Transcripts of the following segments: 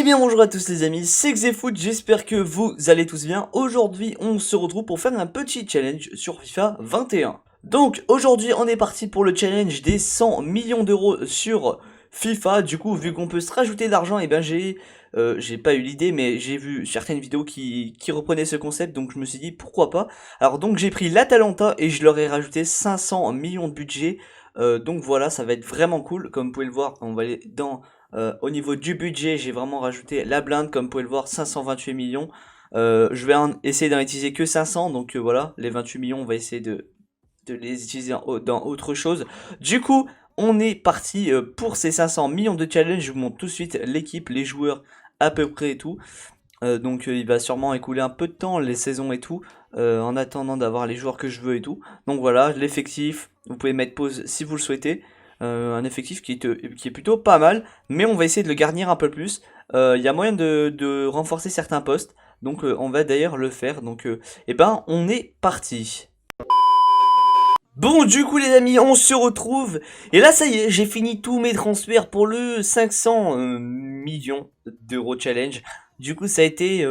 Eh bien bonjour à tous les amis, c'est Xefoot, j'espère que vous allez tous bien. Aujourd'hui on se retrouve pour faire un petit challenge sur FIFA 21. Donc aujourd'hui on est parti pour le challenge des 100 millions d'euros sur FIFA. Du coup vu qu'on peut se rajouter d'argent, et ben j'ai pas eu l'idée mais j'ai vu certaines vidéos qui reprenaient ce concept, donc je me suis dit pourquoi pas. Alors donc j'ai pris l'Atalanta et je leur ai rajouté 500 millions de budget. Donc voilà, ça va être vraiment cool. Comme vous pouvez le voir, on va aller dans... au niveau du budget, j'ai vraiment rajouté la blinde, comme vous pouvez le voir, 528 millions. Je vais essayer d'en utiliser que 500, donc voilà, les 28 millions, on va essayer de les utiliser dans autre chose. Du coup, on est parti pour ces 500 millions de challenge. Je vous montre tout de suite l'équipe, les joueurs, à peu près et tout. Donc il va sûrement écouler un peu de temps, les saisons et tout, en attendant d'avoir les joueurs que je veux et tout. Donc voilà, l'effectif, vous pouvez mettre pause si vous le souhaitez. Un effectif qui est plutôt pas mal, mais on va essayer de le garnir un peu plus. Il y a moyen de renforcer certains postes, donc on va d'ailleurs le faire. Donc eh ben on est parti. Bon, du coup les amis, on se retrouve, et là ça y est, j'ai fini tous mes transferts pour le 500 millions d'euros challenge. Du coup ça a été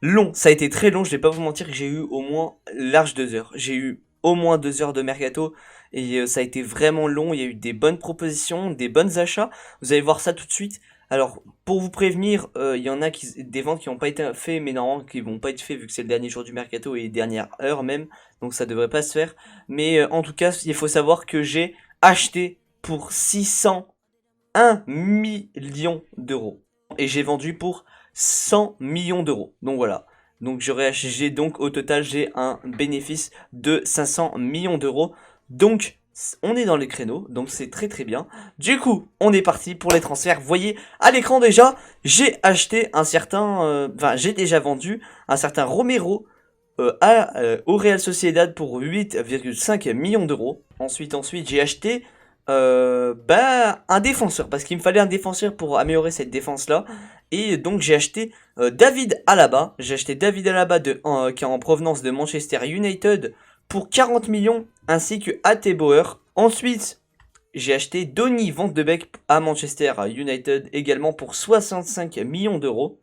long, ça a été très long, je vais pas vous mentir que j'ai eu au moins large 2 heures. J'ai eu au moins 2 heures de mercato, et ça a été vraiment long, il y a eu des bonnes propositions, des bonnes achats, vous allez voir ça tout de suite. Alors, pour vous prévenir, il y en a des ventes qui n'ont pas été faites, mais normalement qui vont pas être faites vu que c'est le dernier jour du mercato et les dernières heures même, donc ça devrait pas se faire. Mais en tout cas, il faut savoir que j'ai acheté pour 601 millions d'euros. Et j'ai vendu pour 100 millions d'euros. Donc voilà. Donc j'ai donc au total j'ai un bénéfice de 500 millions d'euros. Donc on est dans les créneaux, donc c'est très très bien. Du coup, on est parti pour les transferts. Vous voyez à l'écran déjà, j'ai acheté un certain, j'ai déjà vendu un certain Romero au Real Sociedad pour 8,5 millions d'euros. Ensuite, j'ai acheté un défenseur, parce qu'il me fallait un défenseur pour améliorer cette défense là. Et donc j'ai acheté David Alaba. J'ai acheté David Alaba qui est en provenance de Manchester United pour 40 millions, ainsi que A.T. Bauer. Ensuite j'ai acheté Donny van de Beek à Manchester United également pour 65 millions d'euros.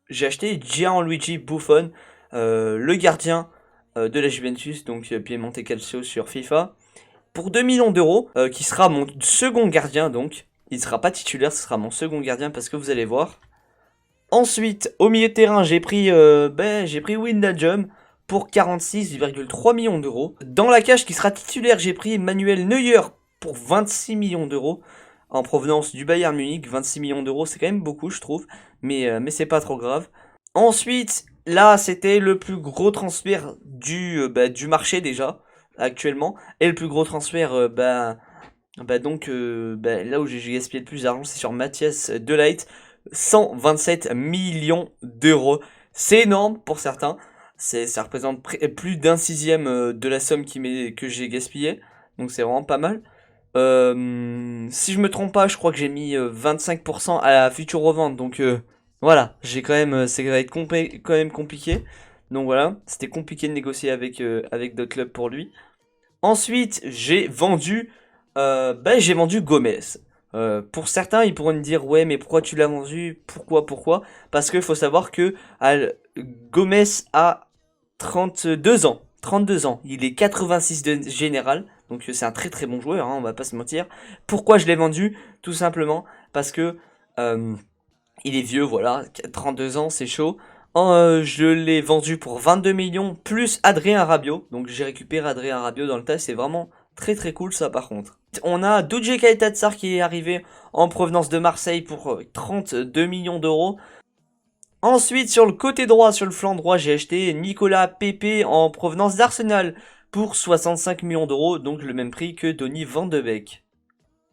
J'ai acheté Gianluigi Buffon, le gardien de la Juventus, donc Piemonte Calcio sur FIFA, pour 2 millions d'euros, qui sera mon second gardien. Donc il ne sera pas titulaire, ce sera mon second gardien, parce que vous allez voir. Ensuite, au milieu de terrain, j'ai pris Wijnaldum pour 46,3 millions d'euros. Dans la cage qui sera titulaire, j'ai pris Manuel Neuer pour 26 millions d'euros. En provenance du Bayern Munich, 26 millions d'euros, c'est quand même beaucoup, je trouve. Mais c'est pas trop grave. Ensuite, là, c'était le plus gros transfert du marché déjà, actuellement. Et le plus gros transfert, là où j'ai gaspillé le plus d'argent, c'est sur Mathias de Ligt. 127 millions d'euros. C'est énorme pour certains. Ça représente plus d'un sixième de la somme que j'ai gaspillé. Donc c'est vraiment pas mal. Si je me trompe pas, je crois que j'ai mis 25% à la future revente. Donc voilà, j'ai quand même, ça va être quand même compliqué. Donc voilà, c'était compliqué de négocier avec d'autres clubs pour lui. Ensuite, j'ai vendu Gomez. Pour certains, ils pourront me dire ouais, mais pourquoi tu l'as vendu? Pourquoi? Parce qu'il faut savoir que Gomez a 32 ans. 32 ans. Il est 86 de général. Donc c'est un très très bon joueur, hein, on va pas se mentir. Pourquoi je l'ai vendu? Tout simplement parce que il est vieux, voilà. 32 ans, c'est chaud. Je l'ai vendu pour 22 millions plus Adrien Rabiot. Donc j'ai récupéré Adrien Rabiot dans le tas. C'est vraiment très très cool ça par contre. On a Doudje Keita qui est arrivé en provenance de Marseille pour 32 millions d'euros. Ensuite, sur le côté droit, sur le flanc droit, j'ai acheté Nicolas Pepe en provenance d'Arsenal pour 65 millions d'euros, donc le même prix que Donny van de Beek.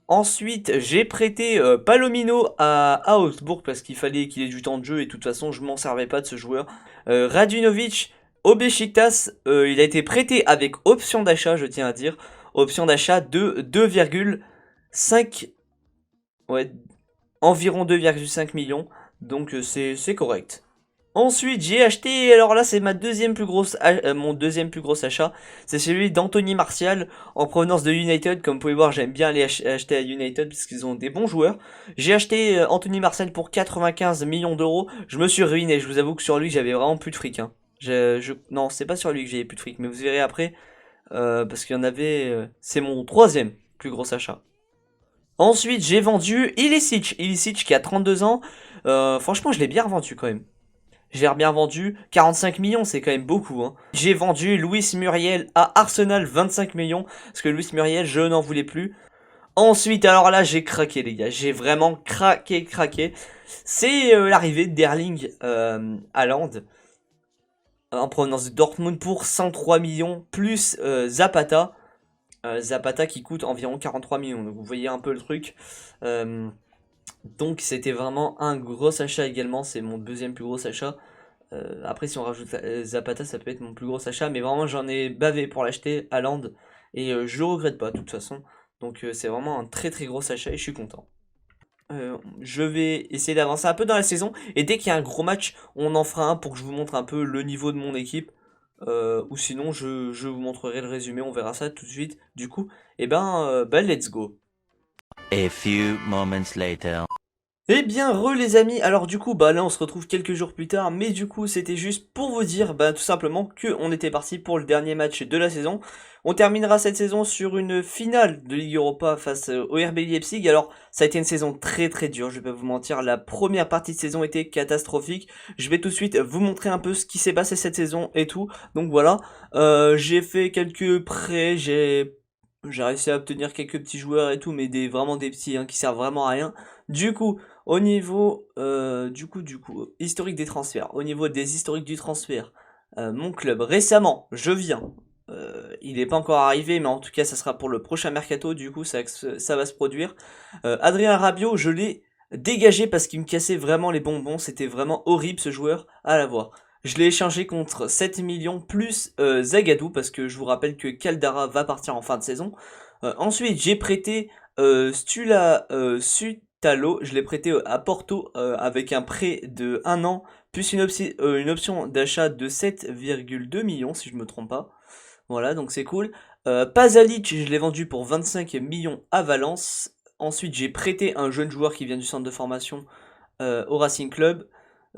Ensuite, j'ai prêté Palomino à Augsbourg parce qu'il fallait qu'il ait du temps de jeu et de toute façon, je m'en servais pas de ce joueur. Radunovic au Beşiktaş, il a été prêté avec option d'achat, je tiens à dire. Option d'achat de 2,5... Ouais, environ 2,5 millions. Donc c'est correct. Ensuite, j'ai acheté, alors là c'est ma deuxième plus grosse, mon deuxième plus gros achat, c'est celui d'Anthony Martial en provenance de United. Comme vous pouvez voir, j'aime bien aller acheter à United parce qu'ils ont des bons joueurs. J'ai acheté Anthony Martial pour 95 millions d'euros. Je me suis ruiné, je vous avoue que sur lui j'avais vraiment plus de fric. Hein. Non, c'est pas sur lui que j'avais plus de fric, mais vous verrez après, parce qu'il y en avait, c'est mon troisième plus gros achat. Ensuite, j'ai vendu Ilicic qui a 32 ans. Franchement, je l'ai bien revendu quand même. J'ai bien vendu, 45 millions, c'est quand même beaucoup. Hein. J'ai vendu Luis Muriel à Arsenal, 25 millions, parce que Luis Muriel, je n'en voulais plus. Ensuite, alors là, j'ai craqué, les gars. J'ai vraiment craqué. C'est l'arrivée d'Erling Haaland en provenance de Dortmund pour 103 millions, plus Zapata. Zapata qui coûte environ 43 millions. Donc vous voyez un peu le truc. Donc c'était vraiment un gros achat également. C'est mon deuxième plus gros achat. Après, si on rajoute Zapata, ça peut être mon plus gros achat. Mais vraiment, j'en ai bavé pour l'acheter à Land. Et je le regrette pas, de toute façon. Donc, c'est vraiment un très très gros achat et je suis content. Je vais essayer d'avancer un peu dans la saison. Et dès qu'il y a un gros match, on en fera un pour que je vous montre un peu le niveau de mon équipe. Ou sinon, je vous montrerai le résumé. On verra ça tout de suite. Du coup, let's go. A few moments later. Eh bien, les amis, alors du coup, là on se retrouve quelques jours plus tard, mais du coup c'était juste pour vous dire, tout simplement que on était parti pour le dernier match de la saison. On terminera cette saison sur une finale de Ligue Europa face au RB Leipzig. Alors, ça a été une saison très très dure, je vais pas vous mentir, la première partie de saison était catastrophique. Je vais tout de suite vous montrer un peu ce qui s'est passé cette saison et tout. Donc voilà, j'ai fait quelques prêts, j'ai réussi à obtenir quelques petits joueurs et tout, mais vraiment des petits qui servent vraiment à rien. Du coup, au niveau historique des transferts, au niveau des historiques du transfert, mon club récemment, il n'est pas encore arrivé, mais en tout cas ça sera pour le prochain mercato, du coup ça va se produire. Adrien Rabiot, je l'ai dégagé parce qu'il me cassait vraiment les bonbons, c'était vraiment horrible ce joueur à la voir. Je l'ai échangé contre 7 millions plus Zagadou, parce que je vous rappelle que Caldara va partir en fin de saison. Ensuite, j'ai prêté Sutalo, je l'ai prêté à Porto avec un prêt de 1 an, plus une option d'achat de 7,2 millions, si je me trompe pas. Voilà, donc c'est cool. Pasalic, je l'ai vendu pour 25 millions à Valence. Ensuite, j'ai prêté un jeune joueur qui vient du centre de formation au Racing Club.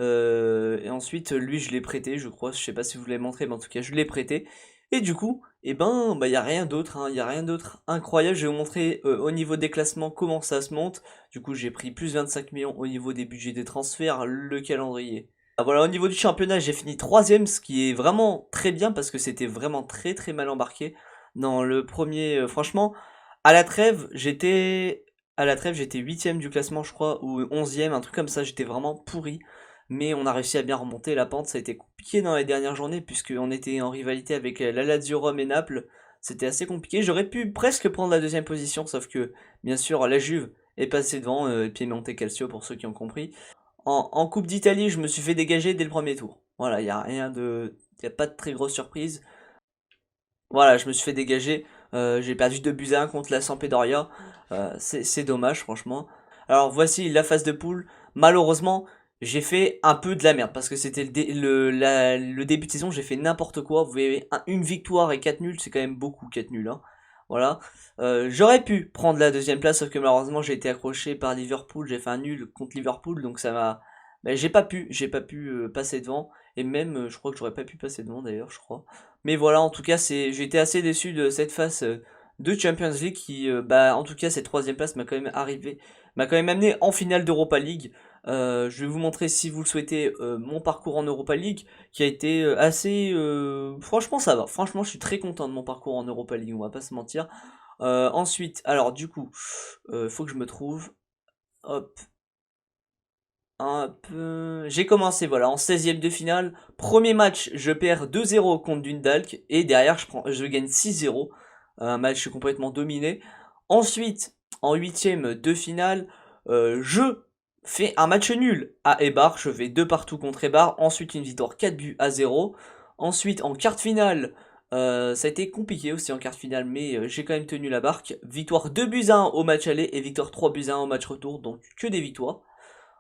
Et ensuite, lui, je l'ai prêté, je crois. Je sais pas si vous l'avez montré, mais en tout cas, je l'ai prêté. Et du coup, il y a rien d'autre, il y a rien d'autre incroyable. Je vais vous montrer au niveau des classements comment ça se monte. Du coup, j'ai pris plus 25 millions au niveau des budgets des transferts, le calendrier. Voilà, au niveau du championnat, j'ai fini troisième, ce qui est vraiment très bien parce que c'était vraiment très très mal embarqué. Dans le premier, franchement, à la trêve, j'étais huitième du classement, je crois, ou 11e, un truc comme ça. J'étais vraiment pourri, mais on a réussi à bien remonter la pente. Ça a été compliqué dans les dernières journées puisqu'on était en rivalité avec la Lazio Rome et Naples. C'était assez compliqué. J'aurais pu presque prendre la deuxième position, sauf que bien sûr la Juve est passée devant, et puis Monte Calcio pour ceux qui ont compris. En Coupe d'Italie, je me suis fait dégager dès le premier tour. Voilà, il n'y a rien de. Il n'y a pas de très grosse surprise. Voilà, je me suis fait dégager. J'ai perdu 2 buts à 1 contre la Sampdoria. C'est dommage, franchement. Alors, voici la phase de poule. Malheureusement, j'ai fait un peu de la merde parce que c'était le début de saison. J'ai fait n'importe quoi. Vous voyez, une victoire et 4 nuls, c'est quand même beaucoup, 4 nuls. Hein. Voilà. J'aurais pu prendre la deuxième place, sauf que malheureusement, j'ai été accroché par Liverpool. J'ai fait un nul contre Liverpool, donc ça m'a. J'ai pas pu passer devant. Et même, je crois que j'aurais pas pu passer devant d'ailleurs, je crois. Mais voilà, en tout cas, j'étais assez déçu de cette phase de Champions League qui, en tout cas, cette troisième place m'a quand même amené en finale d'Europa League. Je vais vous montrer, si vous le souhaitez, mon parcours en Europa League, qui a été assez, franchement, ça va. Franchement, je suis très content de mon parcours en Europa League, on va pas se mentir. Ensuite, alors du coup, faut que je me trouve. Hop. J'ai commencé voilà en 16e de finale. Premier match, je perds 2-0 contre Dundalk et derrière je gagne 6-0. Un match complètement dominé. Ensuite, en 8e de finale, je fais un match nul à Eibar. Je fais 2 partout contre Eibar. Ensuite, une victoire 4-0. Ensuite, en quart de finale, ça a été compliqué aussi en quart de finale, mais j'ai quand même tenu la barque. Victoire 2-1 au match aller et victoire 3-1 au match retour, donc que des victoires.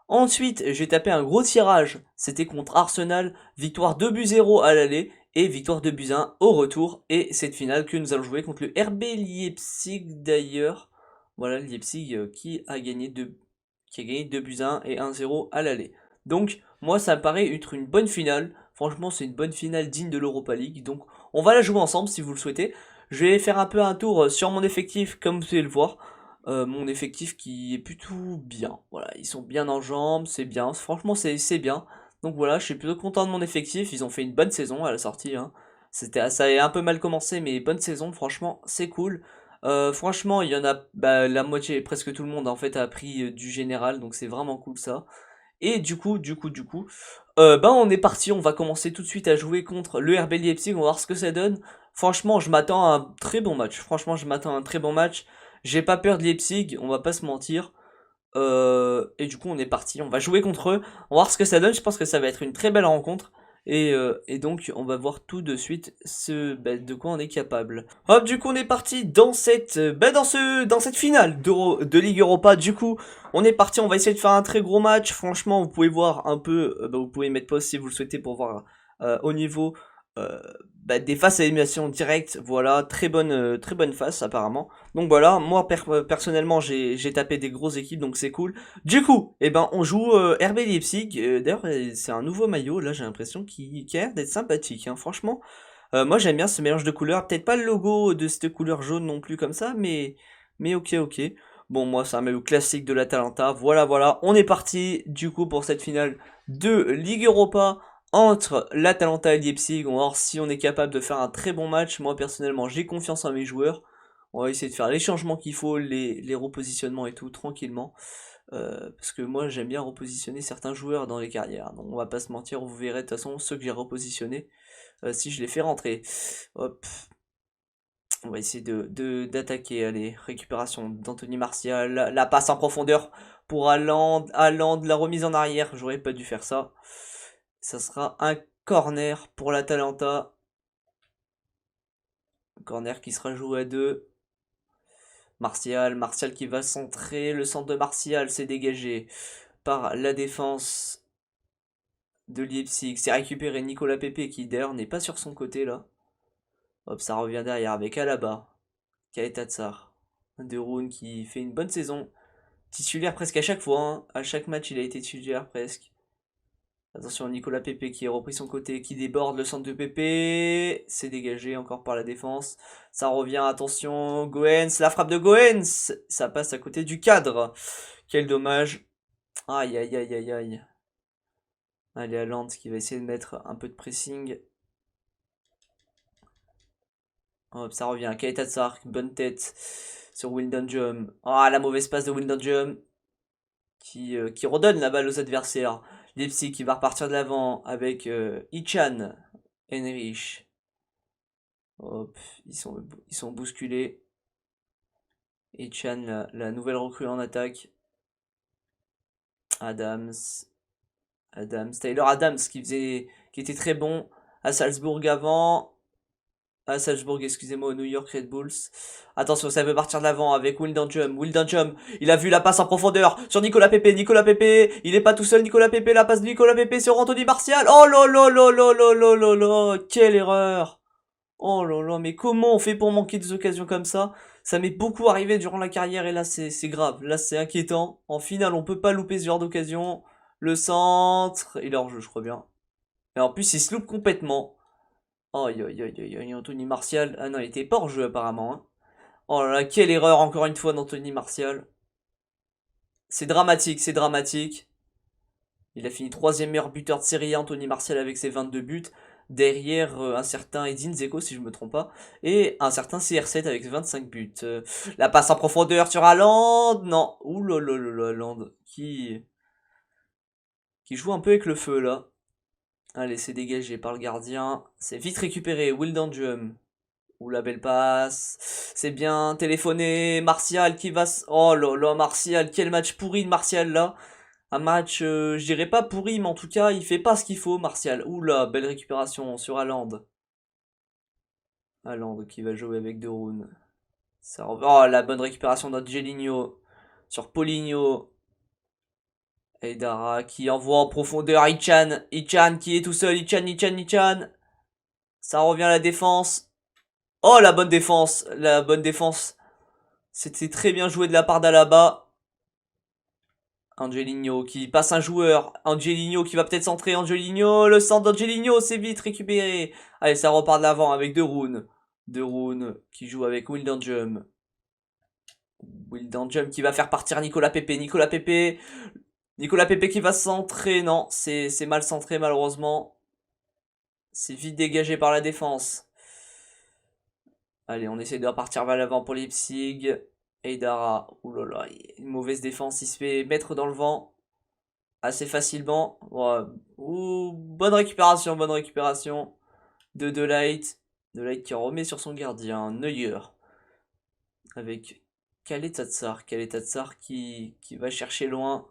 Ensuite, j'ai tapé un gros tirage. C'était contre Arsenal. Victoire 2-0 à l'aller et victoire 2-1 au retour. Et cette finale que nous allons jouer contre le RB Leipzig d'ailleurs. Voilà, Leipzig qui a gagné 2-1 et 1-0 à l'aller. Donc, moi, ça me paraît être une bonne finale. Franchement, c'est une bonne finale digne de l'Europa League. Donc, on va la jouer ensemble si vous le souhaitez. Je vais faire un peu un tour sur mon effectif, comme vous pouvez le voir. Mon effectif qui est plutôt bien. Voilà, ils sont bien en jambes, c'est bien. Franchement, c'est bien. Donc voilà, je suis plutôt content de mon effectif. Ils ont fait une bonne saison à la sortie, hein. Ça a un peu mal commencé, mais bonne saison. Franchement, c'est cool. Franchement, il y en a la moitié, presque tout le monde en fait a pris du général, donc c'est vraiment cool ça. Et on est parti. On va commencer tout de suite à jouer contre le RB Leipzig. On va voir ce que ça donne. Franchement, je m'attends à un très bon match. Franchement, je m'attends à un très bon match. J'ai pas peur de Leipzig, on va pas se mentir. Et du coup, on est parti. On va jouer contre eux. On va voir ce que ça donne. Je pense que ça va être une très belle rencontre. Et donc, on va voir tout de suite de quoi on est capable. Hop, du coup, on est parti dans dans cette finale de Ligue Europa. Du coup, on est parti. On va essayer de faire un très gros match. Franchement, vous pouvez voir un peu. Vous pouvez mettre pause si vous le souhaitez pour voir au niveau euh, des phases à élimination directe. Voilà, très bonne phase apparemment. Donc voilà, moi personnellement j'ai tapé des grosses équipes donc c'est cool. Du coup, on joue RB Leipzig. D'ailleurs c'est un nouveau maillot, là j'ai l'impression qui a l'air d'être sympathique, hein. Franchement, moi j'aime bien ce mélange de couleurs. Peut-être pas le logo de cette couleur jaune non plus comme ça, mais ok. Bon, moi c'est un maillot classique de l'Atalanta. Voilà, on est parti du coup pour cette finale de Ligue Europa entre l'Atalanta et Leipzig. On va voir si on est capable de faire un très bon match. Moi personnellement j'ai confiance en mes joueurs. On va essayer de faire les changements qu'il faut, les repositionnements et tout, tranquillement. Parce que moi, j'aime bien repositionner certains joueurs dans les carrières. Donc, on va pas se mentir, vous verrez de toute façon ceux que j'ai repositionnés si je les fais rentrer. Hop. On va essayer d'attaquer. Allez, récupération d'Anthony Martial. La passe en profondeur pour Haaland. La remise en arrière. J'aurais pas dû faire ça. Ça sera un corner pour l'Atalanta. Corner qui sera joué à 2. Martial qui va centrer, le centre de Martial s'est dégagé par la défense de Leipzig. C'est récupéré Nicolas Pepe qui d'ailleurs n'est pas sur son côté là. Hop, ça revient derrière avec Alaba, Keita Tsar, De Roon qui fait une bonne saison. Titulaire presque à chaque fois, hein. À chaque match il a été titulaire presque. Attention, Nicolas Pepe qui a repris son côté, qui déborde le centre de Pepe. C'est dégagé encore par la défense. Ça revient, attention, Goens, la frappe de Goens. Ça passe à côté du cadre. Quel dommage. Aïe. Allez, Haaland qui va essayer de mettre un peu de pressing. Hop, ça revient. Keita Tsar, bonne tête sur Wijnaldum. Ah, la mauvaise passe de Wijnaldum qui redonne la balle aux adversaires. Leipzig qui va repartir de l'avant avec Ichan, Henrich. Hop, ils sont bousculés. Ichan, la nouvelle recrue en attaque. Taylor Adams qui était très bon à Salzbourg avant. À Salzbourg, excusez-moi, au New York Red Bulls. Attention, ça veut partir de l'avant avec Wijnaldum, il a vu la passe en profondeur sur Nicolas Pepe. Il est pas tout seul, Nicolas Pepe. La passe de Nicolas Pepe sur Anthony Martial. Oh là, quelle erreur. Oh là là, mais comment on fait pour manquer des occasions comme ça? Ça m'est beaucoup arrivé durant la carrière et là c'est grave. Là c'est inquiétant. En finale, on peut pas louper ce genre d'occasion. Le centre, il est hors jeu, je crois bien. Et en plus, il se loupe complètement. Anthony Martial. Ah non, il était pas hors jeu apparemment, hein. Oh là là, quelle erreur encore une fois d'Anthony Martial. C'est dramatique. Il a fini troisième meilleur buteur de Série A, Anthony Martial avec ses 22 buts. Derrière un certain Edin Dzeko si je me trompe pas. Et un certain CR7 avec 25 buts. La passe en profondeur sur Haaland. Non. Ouh là là là là, Haaland. Qui joue un peu avec le feu là. Allez, c'est dégagé par le gardien. C'est vite récupéré. Wijnaldum. Ouh, la belle passe. C'est bien téléphoné. Martial qui va... Oh là là, Martial. Quel match pourri de Martial là. Un match, je dirais pas pourri, mais en tout cas, il fait pas ce qu'il faut, Martial. Oula, belle récupération sur Haaland. Haaland qui va jouer avec De Roon. Oh, la bonne récupération d'Angelino sur Paulinho. Eidara qui envoie en profondeur Ichan. Ichan qui est tout seul. Ichan. Ça revient à la défense. Oh, la bonne défense. La bonne défense. C'était très bien joué de la part d'Alaba. Angelino qui passe un joueur. Angelino qui va peut-être centrer. Angelino, le centre d'Angelino, c'est vite récupéré. Allez, ça repart de l'avant avec De Roon qui joue avec Wildanjum. Wildanjum qui va faire partir Nicolas Pepe. Nicolas Pepe qui va centrer. Non, c'est mal centré malheureusement. C'est vite dégagé par la défense. Allez, on essaie de repartir vers l'avant pour Leipzig. Eidara, oulala, une mauvaise défense, il se fait mettre dans le vent assez facilement. Ouais. Ouh, bonne récupération. De Light qui remet sur son gardien, Neuer. Avec Kaletatsar qui va chercher loin.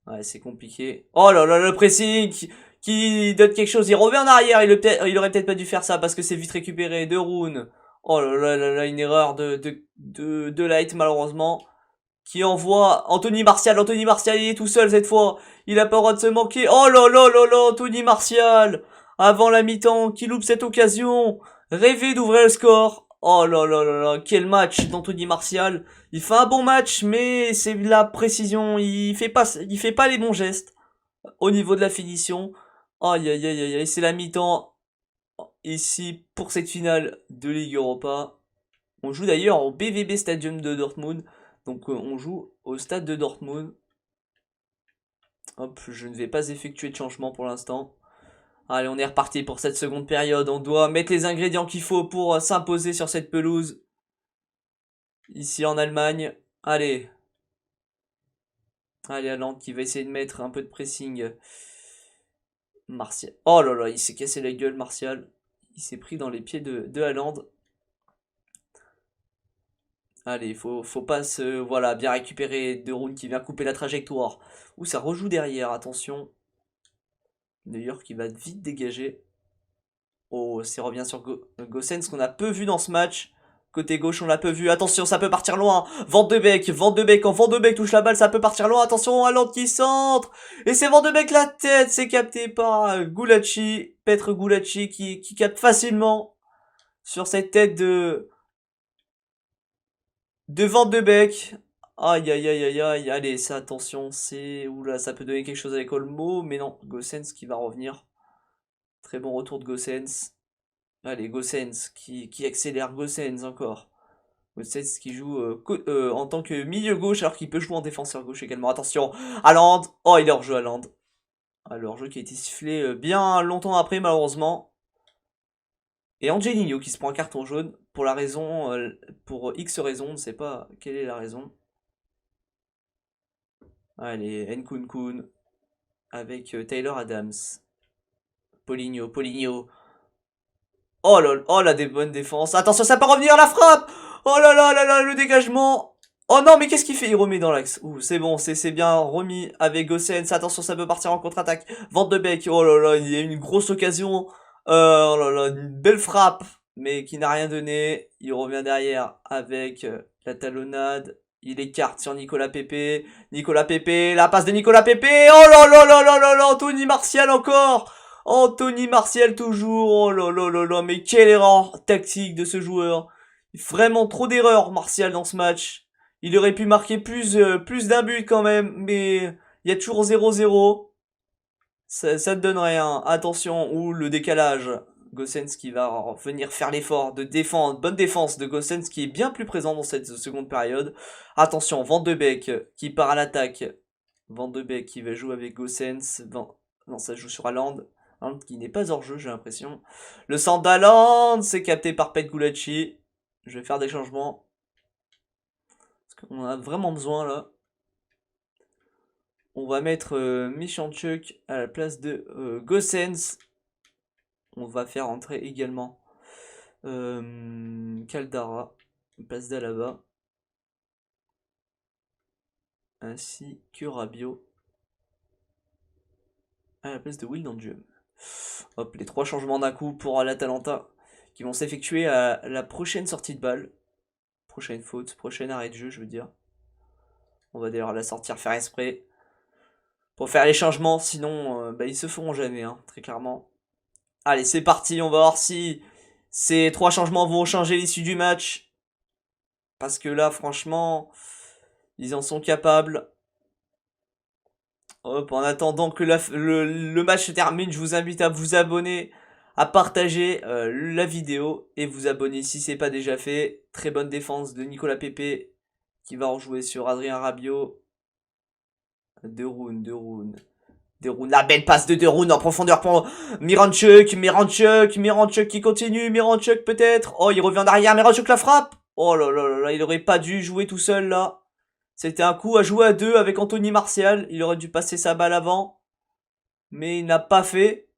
Ouais, c'est compliqué. Oh là là, le pressing qui donne quelque chose. Il revient en arrière. Il aurait peut-être pas dû faire ça parce que c'est vite récupéré. De Roon. Oh là là, une erreur de Light malheureusement. Qui envoie Anthony Martial. Anthony Martial, il est tout seul cette fois. Il a pas le droit de se manquer. Oh là là là là, Anthony Martial. Avant la mi-temps, qui loupe cette occasion. Rêver d'ouvrir le score. Oh là là là là, quel match d'Anthony Martial. Il fait un bon match, mais c'est la précision. Il fait pas les bons gestes au niveau de la finition. Aïe aïe aïe aïe aïe, c'est la mi-temps ici pour cette finale de Ligue Europa. On joue d'ailleurs au BVB Stadium de Dortmund. Donc on joue au stade de Dortmund. Hop, je ne vais pas effectuer de changement pour l'instant. Allez, on est reparti pour cette seconde période. On doit mettre les ingrédients qu'il faut pour s'imposer sur cette pelouse. Ici en Allemagne. Allez. Allez, Haaland qui va essayer de mettre un peu de pressing. Martial. Oh là là, il s'est cassé la gueule, Martial. Il s'est pris dans les pieds de Haaland. Allez, faut pas se... Voilà, bien récupérer De Roon qui vient couper la trajectoire. Ouh, ça rejoue derrière, attention. D'ailleurs, qui va vite dégager. Oh, c'est revient sur Gosens qu'on a peu vu dans ce match. Côté gauche, on l'a peu vu. Attention, ça peut partir loin. Van de Beek. Quand Van de Beek touche la balle, ça peut partir loin. Attention, Haaland qui centre. Et c'est Van de Beek la tête. C'est capté par Gulacsi. Petr Gulacsi qui capte facilement sur cette tête de Van de Beek. Aïe aïe aïe aïe aïe. Allez, ça attention, c'est... Oula, ça peut donner quelque chose avec Olmo. Mais non, Gosens qui va revenir. Très bon retour de Gosens. Allez, Gosens qui accélère. Gosens encore. Gosens qui joue en tant que milieu gauche alors qu'il peut jouer en défenseur gauche également. Attention, Haaland. Oh, il est hors jeu, Haaland. Alors, jeu qui a été sifflé bien longtemps après, malheureusement. Et Angelino qui se prend un carton jaune pour la raison, pour X raison, on ne sait pas quelle est la raison. Allez, Nkunku avec Taylor Adams. Paulinho. Oh là, oh là, des bonnes défenses. Attention, ça peut revenir, la frappe. Oh là là là là, le dégagement. Oh non, mais qu'est-ce qu'il fait? Il remet dans l'axe. Ouh, c'est bon, c'est bien remis avec Gosens. Attention, ça peut partir en contre-attaque. Van de Beek. Oh là là, il y a une grosse occasion. Oh là là, une belle frappe, mais qui n'a rien donné. Il revient derrière avec la talonnade. Il écarte sur Nicolas Pepe. La passe de Nicolas Pepe. Oh là là là là là là, Anthony Martial encore. Anthony Martial toujours. Oh là là là là, mais quelle erreur tactique de ce joueur. Vraiment trop d'erreurs, Martial, dans ce match. Il aurait pu marquer plus d'un but quand même, mais il y a toujours 0-0. Ça ne donne rien. Attention, ou le décalage. Gosens qui va venir faire l'effort de défendre. Bonne défense de Gosens qui est bien plus présent dans cette seconde période. Attention, Van de Beek qui part à l'attaque. Van de Beek qui va jouer avec Gosens. Non, ça joue sur Haaland. Haaland qui n'est pas hors jeu, j'ai l'impression. Le centre d'Haaland, c'est capté par Petr Gulacsi. Je vais faire des changements. Parce qu'on en a vraiment besoin là. On va mettre Michanchuk à la place de Gosens. On va faire entrer également Caldara, place d'Alaba, ainsi que Rabiot à la place de Wildanjum. Hop, les 3 changements d'un coup pour l'Atalanta qui vont s'effectuer à la prochaine sortie de balle. Prochaine faute, prochain arrêt de jeu, je veux dire. On va d'ailleurs la sortir faire exprès. Pour faire les changements, sinon ils se feront jamais, hein, très clairement. Allez, c'est parti, on va voir si ces 3 changements vont changer l'issue du match. Parce que là, franchement, ils en sont capables. Hop, en attendant que le match se termine, je vous invite à vous abonner, à partager la vidéo et vous abonner si c'est pas déjà fait. Très bonne défense de Nicolas Pepe qui va rejouer sur Adrien Rabiot. De Roon. La belle passe de Roon en profondeur pour Miranchuk qui continue, Miranchuk peut-être. Oh, il revient en arrière, Miranchuk la frappe. Oh là là là là, il aurait pas dû jouer tout seul là. C'était un coup à jouer à 2 avec Anthony Martial. Il aurait dû passer sa balle avant. Mais il n'a pas fait.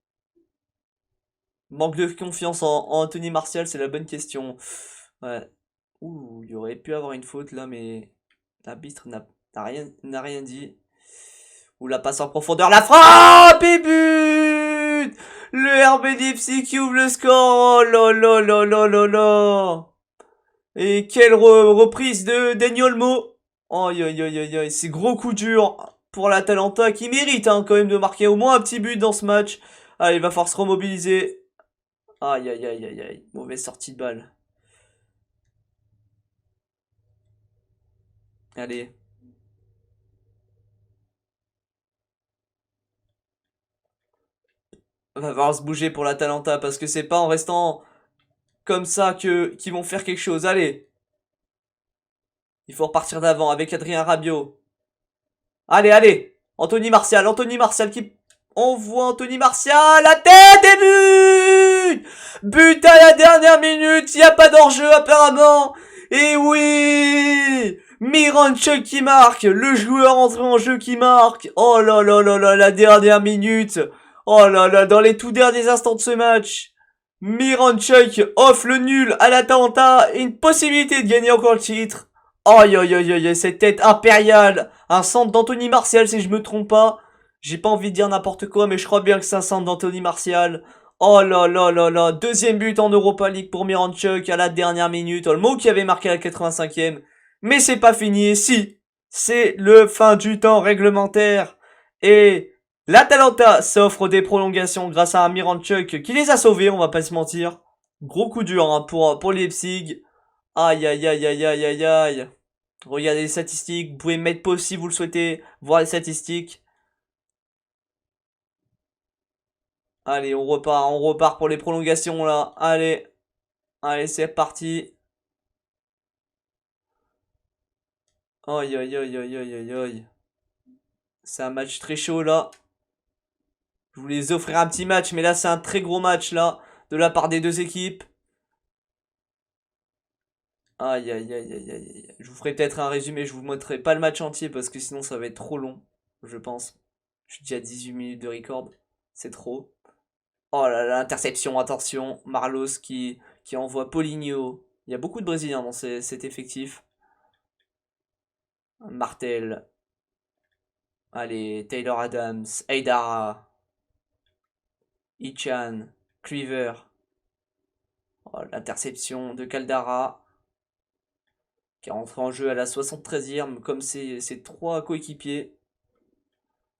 Manque de confiance en Anthony Martial, c'est la bonne question. Ouais. Ouh, il aurait pu avoir une faute là, mais l'arbitre n'a rien dit. Ou la passe en profondeur, la frappe et but! Le RB Leipzig qui ouvre le score. Oh là là là là là là. Et quelle reprise de Dani Olmo. Aïe aïe aïe aïe aïe, c'est gros coup dur pour l'Atalanta qui mérite hein, quand même de marquer au moins un petit but dans ce match. Allez, il va falloir se remobiliser. Aïe aïe aïe aïe aïe, mauvaise sortie de balle. Allez. Va falloir se bouger pour l'Atalanta parce que c'est pas en restant comme ça qu'ils vont faire quelque chose. Allez. Il faut repartir d'avant avec Adrien Rabiot. Allez, allez. Anthony Martial qui envoie Anthony Martial. La tête et but! But à la dernière minute. Il n'y a pas d'enjeu apparemment. Et oui! Miranchuk qui marque. Le joueur entré en jeu qui marque. Oh là là là là, la dernière minute. Oh là là, dans les tout derniers instants de ce match. Miranchuk offre le nul à l'Atalanta et une possibilité de gagner encore le titre. Aïe aïe aïe aïe, cette tête impériale. Un centre d'Anthony Martial si je me trompe pas. J'ai pas envie de dire n'importe quoi mais je crois bien que c'est un centre d'Anthony Martial. Oh là là là là, deuxième but en Europa League pour Miranchuk à la dernière minute. Olmo qui avait marqué à la 85e. Mais c'est pas fini, si. C'est le fin du temps réglementaire. Et l'Atalanta s'offre des prolongations grâce à un Miranchuk qui les a sauvés, on va pas se mentir. Gros coup dur hein, pour Leipzig. Aïe aïe aïe aïe aïe aïe aïe. Regardez les statistiques, vous pouvez mettre pause si vous le souhaitez, voir les statistiques. Allez, on repart pour les prolongations là. Allez, allez, c'est parti. Aïe aïe aïe aïe aïe aïe aïe. C'est un match très chaud là. Je voulais offrir un petit match, mais là c'est un très gros match là, de la part des deux équipes. Aïe aïe aïe aïe aïe aïe. Je vous ferai peut-être un résumé, je vous montrerai pas le match entier parce que sinon ça va être trop long, je pense. Je suis déjà à 18 minutes de record, c'est trop. Oh là là, interception, attention. Marlos qui envoie Paulinho. Il y a beaucoup de Brésiliens dans cet effectif. Martel. Allez, Taylor Adams, Aidara. Ichan, Cleaver. Oh, l'interception de Caldara. Qui rentre en jeu à la 73e, comme ses 3 coéquipiers.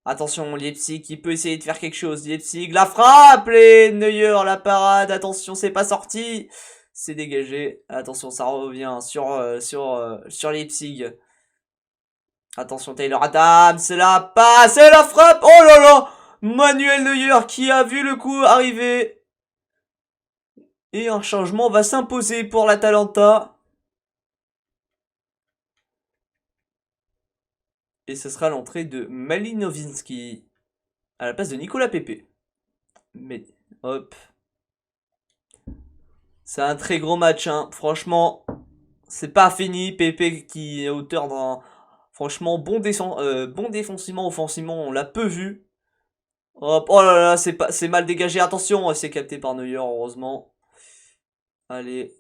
Attention, Leipzig qui peut essayer de faire quelque chose. Leipzig, la frappe, les Neuer, la parade. Attention, c'est pas sorti. C'est dégagé. Attention, ça revient sur Leipzig. Attention, Taylor Adams, c'est la passe et la frappe. Oh là là, Manuel Neuer qui a vu le coup arriver. Et un changement va s'imposer pour l'Atalanta. Et ce sera l'entrée de Malinovinski à la place de Nicolas Pepe. Mais, hop. C'est un très gros match, hein. Franchement, c'est pas fini. Pepe qui est auteur d'un... Franchement, bon défensivement, offensivement, on l'a peu vu. Hop, oh là là, c'est mal dégagé. Attention, c'est capté par Neuer, heureusement. Allez.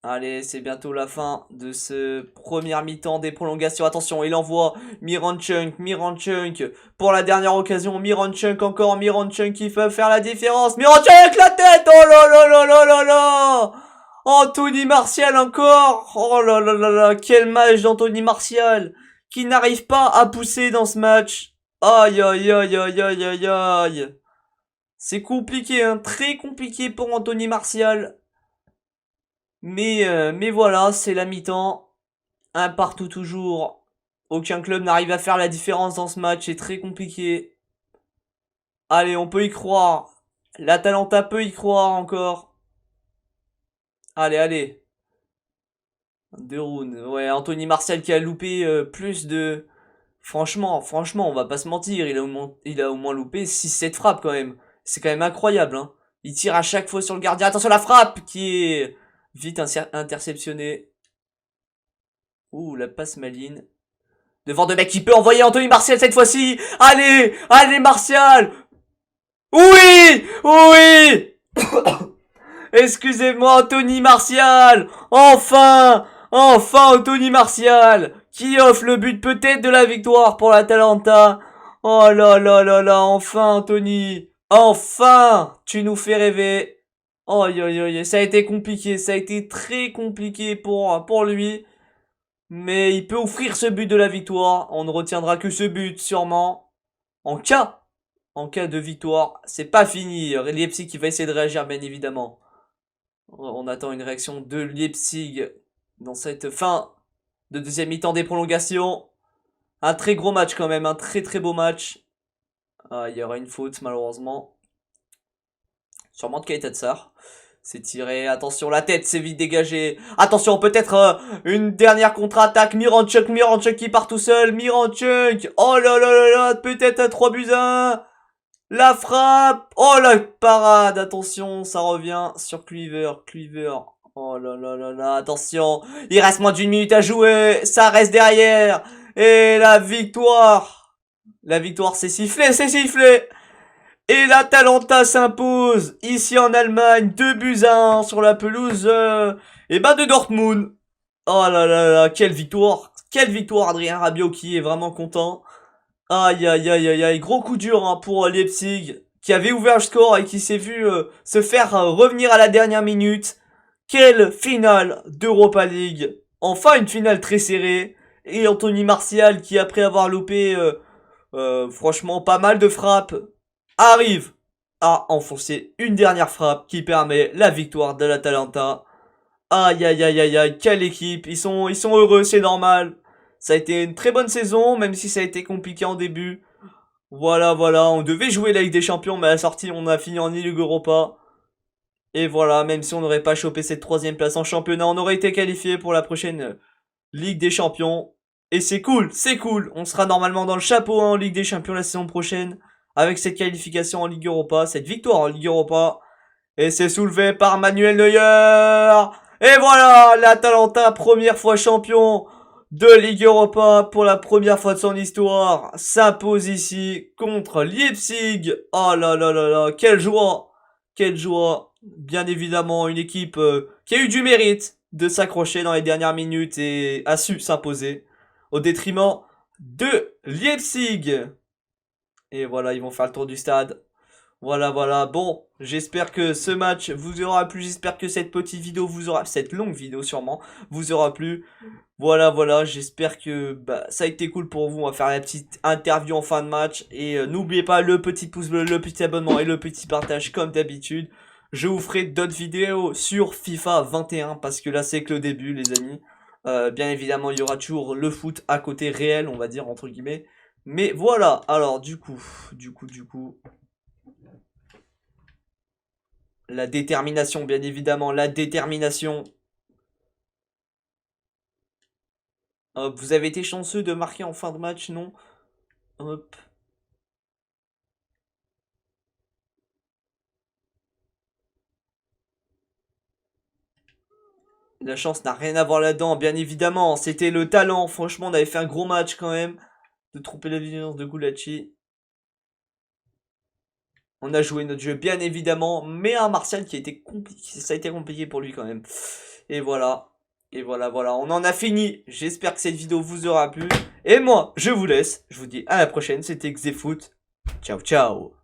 Allez, c'est bientôt la fin de ce premier mi-temps des prolongations. Attention, il envoie Miranchuk pour la dernière occasion. Miranchuk encore, Miranchuk qui peut faire la différence. Miranchuk, la tête. Oh là là là là là là. Anthony Martial encore. Oh là là là là, quel match d'Anthony Martial qui n'arrive pas à pousser dans ce match. Aïe aïe aïe aïe aïe aïe aïe. C'est compliqué, hein, très compliqué pour Anthony Martial. Mais voilà, c'est la mi-temps. Un partout toujours. Aucun club n'arrive à faire la différence dans ce match, c'est très compliqué. Allez, on peut y croire. L'Atalanta peut y croire encore. Allez, allez. De Roon. Ouais, Anthony Martial qui a loupé plus de... Franchement, on va pas se mentir, il a au moins loupé 6-7 frappes quand même. C'est quand même incroyable, hein. Il tire à chaque fois sur le gardien. Attention, la frappe qui est vite interceptionnée. Ouh, la passe maligne. Devant de mecs qui peut envoyer Anthony Martial cette fois-ci. Allez, allez Martial. Oui, oui. Excusez-moi, Anthony Martial. Enfin, enfin Anthony Martial qui offre le but peut-être de la victoire pour l'Atalanta. Oh là là là là, enfin Anthony. Enfin, tu nous fais rêver. Oh yo yo yo, ça a été compliqué, ça a été très compliqué pour lui. Mais il peut offrir ce but de la victoire. On ne retiendra que ce but, sûrement. En cas de victoire, c'est pas fini. Leipzig qui va essayer de réagir, bien évidemment. On attend une réaction de Leipzig dans cette fin de deuxième mi-temps des prolongations. Un très gros match quand même, un très très beau match. Ah, il y aura une faute malheureusement. Sûrement de Keita Tsar. C'est tiré, attention, la tête c'est vite dégagé. Attention, peut-être une dernière contre-attaque. Miranchuk qui part tout seul. Miranchuk. Oh là là là là, peut-être un 3-1. La frappe. Oh la parade. Attention, ça revient sur Kluivert. Oh là là là là, attention. Il reste moins d'une minute à jouer. Ça reste derrière. Et la victoire. La victoire, c'est sifflé, c'est sifflé. Et l'Atalanta s'impose ici en Allemagne, 2-1 sur la pelouse de Dortmund. Oh là là là, quelle victoire Adrien Rabiot qui est vraiment content. Aïe aïe aïe aïe aïe, gros coup dur hein, pour Leipzig qui avait ouvert le score et qui s'est vu se faire revenir à la dernière minute. Quelle finale d'Europa League. Enfin une finale très serrée. Et Anthony Martial qui après avoir loupé franchement pas mal de frappes arrive à enfoncer une dernière frappe qui permet la victoire de l'Atalanta. Aïe aïe aïe aïe aïe, quelle équipe, ils sont heureux, c'est normal. Ça a été une très bonne saison, même si ça a été compliqué en début. Voilà, voilà, on devait jouer la Ligue des Champions, mais à la sortie, on a fini en Ligue Europa. Et voilà, même si on n'aurait pas chopé cette troisième place en championnat, on aurait été qualifié pour la prochaine Ligue des Champions. Et c'est cool, on sera normalement dans le chapeau en Ligue des Champions la saison prochaine. Avec cette qualification en Ligue Europa, cette victoire en Ligue Europa. Et c'est soulevé par Manuel Neuer. Et voilà, l'Atalanta, première fois champion de Ligue Europa pour la première fois de son histoire, s'impose ici contre Leipzig. Oh là là là là, quelle joie. Bien évidemment, une équipe qui a eu du mérite de s'accrocher dans les dernières minutes et a su s'imposer au détriment de Leipzig. Et voilà, ils vont faire le tour du stade. Voilà, voilà. Bon, j'espère que ce match vous aura plu. J'espère que cette petite vidéo vous aura... Cette longue vidéo sûrement vous aura plu. Voilà, voilà. J'espère que ça a été cool pour vous. On va faire la petite interview en fin de match. Et n'oubliez pas le petit pouce bleu, le petit abonnement et le petit partage comme d'habitude. Je vous ferai d'autres vidéos sur FIFA 21 parce que là c'est que le début les amis. Bien évidemment, il y aura toujours le foot à côté réel, on va dire entre guillemets. Mais voilà, alors du coup, la détermination, bien évidemment, la détermination. Hop, vous avez été chanceux de marquer en fin de match, non? Hop. La chance n'a rien à voir là-dedans, bien évidemment, c'était le talent. Franchement, on avait fait un gros match quand même. De tromper la vigilance de Gulacsi. On a joué notre jeu bien évidemment, mais un Martial qui a été compliqué, ça a été compliqué pour lui quand même. Et voilà, voilà, on en a fini. J'espère que cette vidéo vous aura plu. Et moi, je vous laisse, je vous dis à la prochaine, c'était Xefoot. Ciao, ciao.